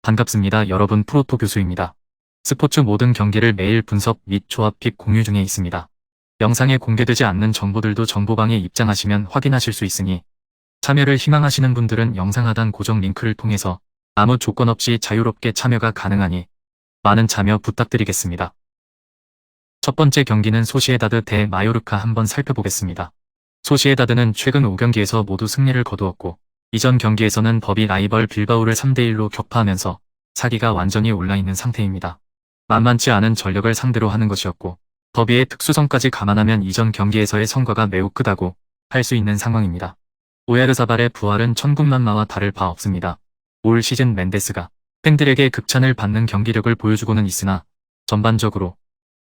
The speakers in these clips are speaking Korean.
반갑습니다. 여러분, 프로토 교수입니다. 스포츠 모든 경기를 매일 분석 및 조합 픽 공유 중에 있습니다. 영상에 공개되지 않는 정보들도 정보방에 입장하시면 확인하실 수 있으니 참여를 희망하시는 분들은 영상 하단 고정 링크를 통해서 아무 조건 없이 자유롭게 참여가 가능하니 많은 참여 부탁드리겠습니다. 첫 번째 경기는 소시에다드 대 마요르카 한번 살펴보겠습니다. 소시에다드는 최근 5경기에서 모두 승리를 거두었고 이전 경기에서는 더비 라이벌 빌바오를 3대1로 격파하면서 사기가 완전히 올라있는 상태입니다. 만만치 않은 전력을 상대로 하는 것이었고 더비의 특수성까지 감안하면 이전 경기에서의 성과가 매우 크다고 할 수 있는 상황입니다. 오야르사발의 부활은 천군만마와 다를 바 없습니다. 올 시즌 멘데스가 팬들에게 극찬을 받는 경기력을 보여주고는 있으나 전반적으로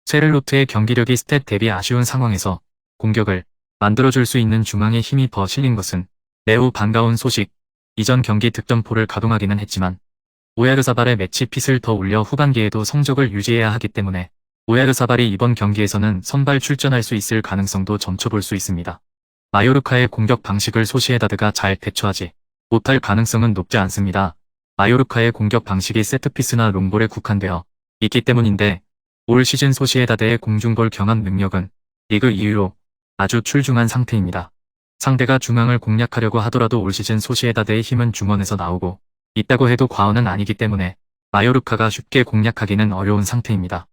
세를로트의 경기력이 스탯 대비 아쉬운 상황에서 공격을 만들어줄 수 있는 중앙에 힘이 더 실린 것은 매우 반가운 소식. 이전 경기 득점포를 가동하기는 했지만 오야르사발의 매치 핏을 더 올려 후반기에도 성적을 유지해야 하기 때문에 오야르사발이 이번 경기에서는 선발 출전할 수 있을 가능성도 점쳐볼 수 있습니다. 마요르카의 공격 방식을 소시에다드가 잘 대처하지 못할 가능성은 높지 않습니다. 마요르카의 공격 방식이 세트피스나 롱볼에 국한되어 있기 때문인데 올 시즌 소시에다드의 공중볼 경합 능력은 리그 2위로 아주 출중한 상태입니다. 상대가 중앙을 공략하려고 하더라도 올 시즌 소시에다드의 힘은 중원에서 나오고 있다고 해도 과언은 아니기 때문에 마요르카가 쉽게 공략하기는 어려운 상태입니다.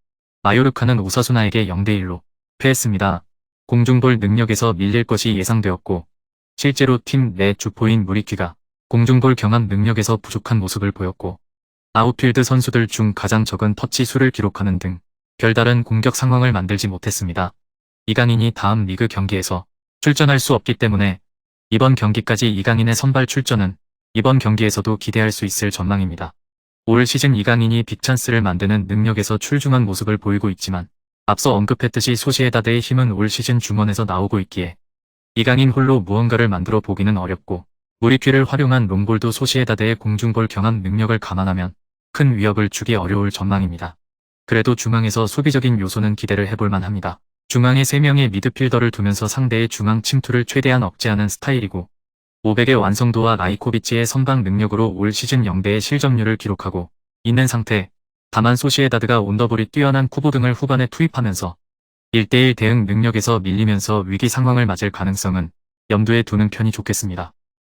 마요르카는 오사수나에게 0대1로 패했습니다. 공중볼 능력에서 밀릴 것이 예상되었고 실제로 팀 내 주포인 무리키가 공중볼 경합 능력에서 부족한 모습을 보였고 아웃필드 선수들 중 가장 적은 터치 수를 기록하는 등 별다른 공격 상황을 만들지 못했습니다. 이강인이 다음 리그 경기에서 출전할 수 없기 때문에 이번 경기까지 이강인의 선발 출전은 이번 경기에서도 기대할 수 있을 전망입니다. 올 시즌 이강인이 빅찬스를 만드는 능력에서 출중한 모습을 보이고 있지만 앞서 언급했듯이 소시에다드의 힘은 올 시즌 중원에서 나오고 있기에 이강인 홀로 무언가를 만들어 보기는 어렵고 무리퀴를 활용한 롱볼도 소시에다드의 공중볼 경합 능력을 감안하면 큰 위협을 주기 어려울 전망입니다. 그래도 중앙에서 수비적인 요소는 기대를 해볼 만합니다. 중앙에 3명의 미드필더를 두면서 상대의 중앙 침투를 최대한 억제하는 스타일이고 500의 완성도와 라이코비치의 선방 능력으로 올 시즌 0대의 실점률을 기록하고 있는 상태. 다만 소시에다드가 온더볼이 뛰어난 쿠보 등을 후반에 투입하면서 1대1 대응 능력에서 밀리면서 위기 상황을 맞을 가능성은 염두에 두는 편이 좋겠습니다.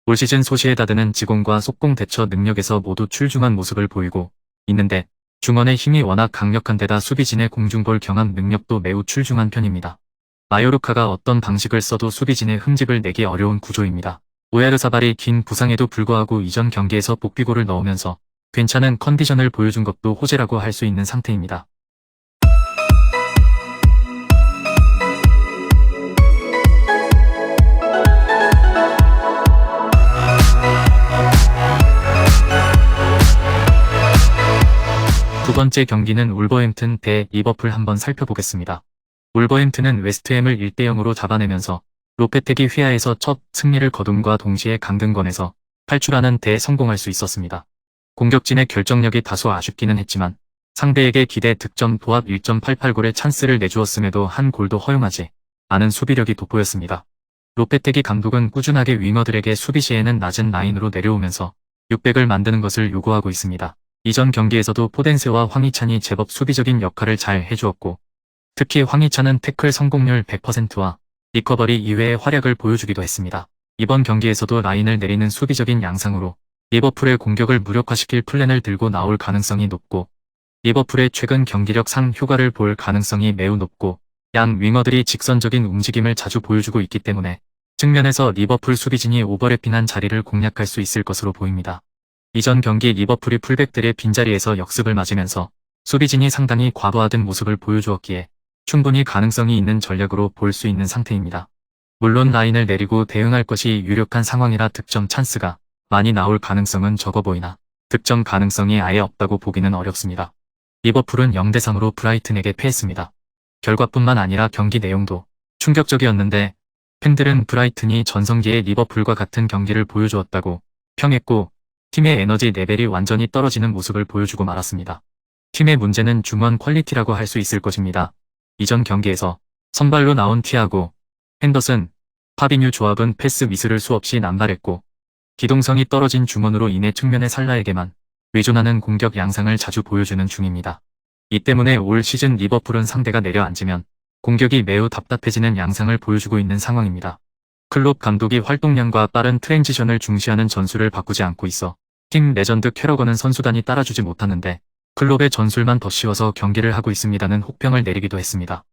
올 시즌 소시에다드는 지공과 속공 대처 능력에서 모두 출중한 모습을 보이고 있는데 중원의 힘이 워낙 강력한 데다 수비진의 공중볼 경합 능력도 매우 출중한 편입니다. 마요르카가 어떤 방식을 써도 수비진의 흠집을 내기 어려운 구조입니다. 오야르사발이 긴 부상에도 불구하고 이전 경기에서 복귀골을 넣으면서 괜찮은 컨디션을 보여준 것도 호재라고 할 수 있는 상태입니다. 두 번째 경기는 울버햄튼 대 리버풀 한번 살펴보겠습니다. 울버햄튼은 웨스트햄을 1대0으로 잡아내면서 로페테기 휘하에서 첫 승리를 거둠과 동시에 강등권에서 탈출하는 데 성공할 수 있었습니다. 공격진의 결정력이 다소 아쉽기는 했지만 상대에게 기대 득점 도합 1.88골의 찬스를 내주었음에도 한 골도 허용하지 않은 수비력이 돋보였습니다. 로페테기 감독은 꾸준하게 윙어들에게 수비 시에는 낮은 라인으로 내려오면서 600을 만드는 것을 요구하고 있습니다. 이전 경기에서도 포덴세와 황희찬이 제법 수비적인 역할을 잘 해주었고 특히 황희찬은 태클 성공률 100%와 리커버리 이외의 활약을 보여주기도 했습니다. 이번 경기에서도 라인을 내리는 수비적인 양상으로 리버풀의 공격을 무력화시킬 플랜을 들고 나올 가능성이 높고 리버풀의 최근 경기력 상 효과를 볼 가능성이 매우 높고 양 윙어들이 직선적인 움직임을 자주 보여주고 있기 때문에 측면에서 리버풀 수비진이 오버래핑한 자리를 공략할 수 있을 것으로 보입니다. 이전 경기 리버풀이 풀백들의 빈자리에서 역습을 맞으면서 수비진이 상당히 과도하던 모습을 보여주었기에 충분히 가능성이 있는 전략으로 볼 수 있는 상태입니다. 물론 라인을 내리고 대응할 것이 유력한 상황이라 득점 찬스가 많이 나올 가능성은 적어 보이나 득점 가능성이 아예 없다고 보기는 어렵습니다. 리버풀은 0대3으로 브라이튼에게 패했습니다. 결과뿐만 아니라 경기 내용도 충격적이었는데 팬들은 브라이튼이 전성기의 리버풀과 같은 경기를 보여주었다고 평했고 팀의 에너지 레벨이 완전히 떨어지는 모습을 보여주고 말았습니다. 팀의 문제는 중원 퀄리티라고 할 수 있을 것입니다. 이전 경기에서 선발로 나온 티아고, 핸더슨, 파비뉴 조합은 패스 미스를 수없이 남발했고 기동성이 떨어진 중원으로 인해 측면의 살라에게만 의존하는 공격 양상을 자주 보여주는 중입니다. 이 때문에 올 시즌 리버풀은 상대가 내려앉으면 공격이 매우 답답해지는 양상을 보여주고 있는 상황입니다. 클롭 감독이 활동량과 빠른 트랜지션을 중시하는 전술을 바꾸지 않고 있어 팀 레전드 캐러건은 선수단이 따라주지 못하는데 클롭의 전술만 더 씌워서 경기를 하고 있습니다는 혹평을 내리기도 했습니다.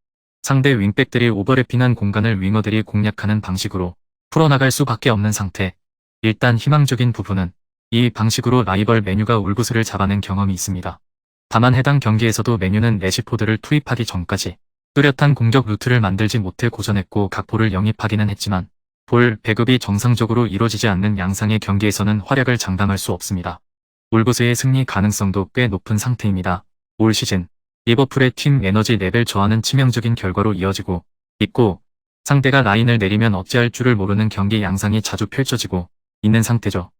상대 윙백들이 오버래핑한 공간을 윙어들이 공략하는 방식으로 풀어나갈 수밖에 없는 상태. 일단 희망적인 부분은 이 방식으로 라이벌 메뉴가 울브스를 잡아낸 경험이 있습니다. 다만 해당 경기에서도 메뉴는 레시포드를 투입하기 전까지 뚜렷한 공격 루트를 만들지 못해 고전했고 각포를 영입하기는 했지만 볼 배급이 정상적으로 이루어지지 않는 양상의 경기에서는 활약을 장담할 수 없습니다. 울브스의 승리 가능성도 꽤 높은 상태입니다. 올 시즌 리버풀의 팀 에너지 레벨 저하는 치명적인 결과로 이어지고 있고 상대가 라인을 내리면 어찌할 줄을 모르는 경기 양상이 자주 펼쳐지고 있는 상태죠.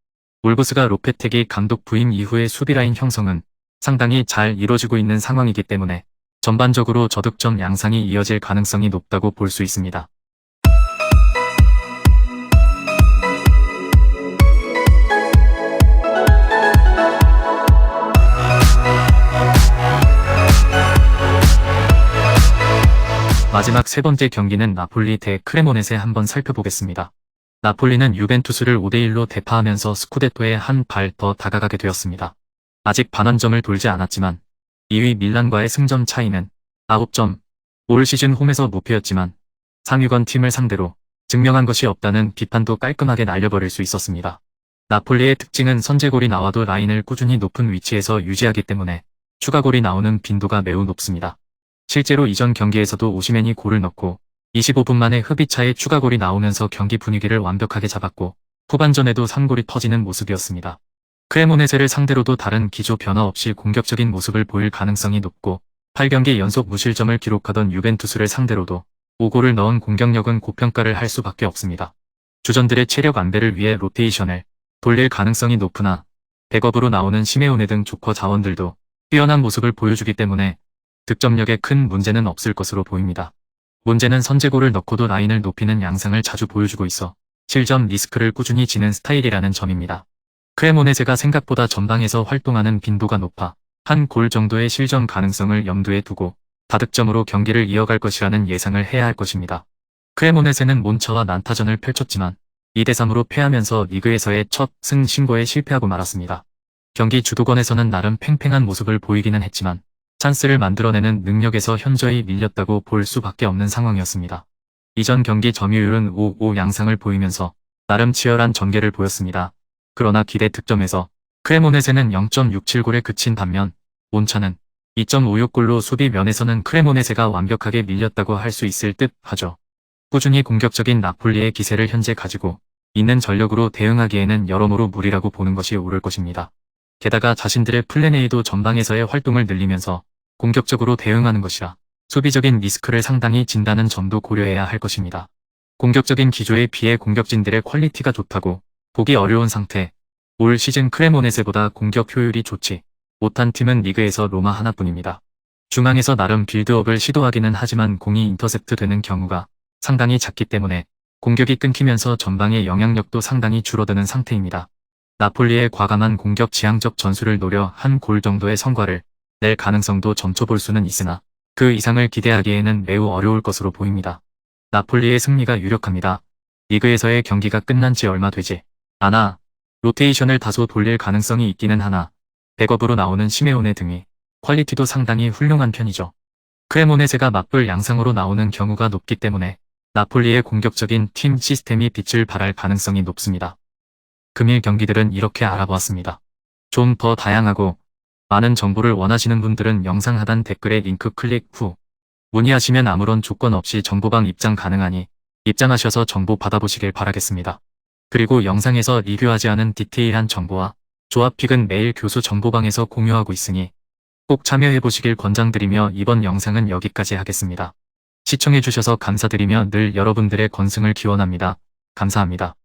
울브스가 로페테기 감독 부임 이후의 수비라인 형성은 상당히 잘 이루어지고 있는 상황이기 때문에 전반적으로 저득점 양상이 이어질 가능성이 높다고 볼 수 있습니다. 마지막 세 번째 경기는 나폴리 대 크레모네세 한번 살펴보겠습니다. 나폴리는 유벤투스를 5대1로 대파하면서 스쿠데토에 한 발 더 다가가게 되었습니다. 아직 반환점을 돌지 않았지만 2위 밀란과의 승점 차이는 9점, 올 시즌 홈에서 무패였지만 상위권 팀을 상대로 증명한 것이 없다는 비판도 깔끔하게 날려버릴 수 있었습니다. 나폴리의 특징은 선제골이 나와도 라인을 꾸준히 높은 위치에서 유지하기 때문에 추가골이 나오는 빈도가 매우 높습니다. 실제로 이전 경기에서도 오시멘이 골을 넣고 25분 만에 흡입차에 추가골이 나오면서 경기 분위기를 완벽하게 잡았고 후반전에도 3골이 터지는 모습이었습니다. 크레모네세를 상대로도 다른 기조 변화 없이 공격적인 모습을 보일 가능성이 높고 8경기 연속 무실점을 기록하던 유벤투스를 상대로도 5골을 넣은 공격력은 고평가를 할 수밖에 없습니다. 주전들의 체력 안배를 위해 로테이션을 돌릴 가능성이 높으나 백업으로 나오는 시메오네 등 조커 자원들도 뛰어난 모습을 보여주기 때문에 득점력에 큰 문제는 없을 것으로 보입니다. 문제는 선제골을 넣고도 라인을 높이는 양상을 자주 보여주고 있어 실점 리스크를 꾸준히 지는 스타일이라는 점입니다. 크레모네세가 생각보다 전방에서 활동하는 빈도가 높아 한 골 정도의 실점 가능성을 염두에 두고 다득점으로 경기를 이어갈 것이라는 예상을 해야 할 것입니다. 크레모네세는 몬처와 난타전을 펼쳤지만 2대3으로 패하면서 리그에서의 첫 승 신고에 실패하고 말았습니다. 경기 주도권에서는 나름 팽팽한 모습을 보이기는 했지만 찬스를 만들어내는 능력에서 현저히 밀렸다고 볼 수밖에 없는 상황이었습니다. 이전 경기 점유율은 5-5 양상을 보이면서 나름 치열한 전개를 보였습니다. 그러나 기대 득점에서 크레모네세는 0.67골에 그친 반면 몬차는 2.56골로 수비 면에서는 크레모네세가 완벽하게 밀렸다고 할 수 있을 듯 하죠. 꾸준히 공격적인 나폴리의 기세를 현재 가지고 있는 전력으로 대응하기에는 여러모로 무리라고 보는 것이 옳을 것입니다. 게다가 자신들의 플랜 A도 전방에서의 활동을 늘리면서 공격적으로 대응하는 것이라 수비적인 리스크를 상당히 진다는 점도 고려해야 할 것입니다. 공격적인 기조에 비해 공격진들의 퀄리티가 좋다고 보기 어려운 상태. 올 시즌 크레모네세보다 공격 효율이 좋지 못한 팀은 리그에서 로마 하나뿐입니다. 중앙에서 나름 빌드업을 시도하기는 하지만 공이 인터셉트 되는 경우가 상당히 작기 때문에 공격이 끊기면서 전방의 영향력도 상당히 줄어드는 상태입니다. 나폴리의 과감한 공격 지향적 전술을 노려 한 골 정도의 성과를 낼 가능성도 점쳐볼 수는 있으나 그 이상을 기대하기에는 매우 어려울 것으로 보입니다. 나폴리의 승리가 유력합니다. 리그에서의 경기가 끝난 지 얼마 되지 않아 로테이션을 다소 돌릴 가능성이 있기는 하나 백업으로 나오는 시메오네 등의 퀄리티도 상당히 훌륭한 편이죠. 크레모네세가 맞불 양상으로 나오는 경우가 높기 때문에 나폴리의 공격적인 팀 시스템이 빛을 발할 가능성이 높습니다. 금일 경기들은 이렇게 알아보았습니다. 좀 더 다양하고 많은 정보를 원하시는 분들은 영상 하단 댓글에 링크 클릭 후 문의하시면 아무런 조건 없이 정보방 입장 가능하니 입장하셔서 정보 받아보시길 바라겠습니다. 그리고 영상에서 리뷰하지 않은 디테일한 정보와 조합픽은 매일 교수 정보방에서 공유하고 있으니 꼭 참여해보시길 권장드리며 이번 영상은 여기까지 하겠습니다. 시청해주셔서 감사드리며 늘 여러분들의 건승을 기원합니다. 감사합니다.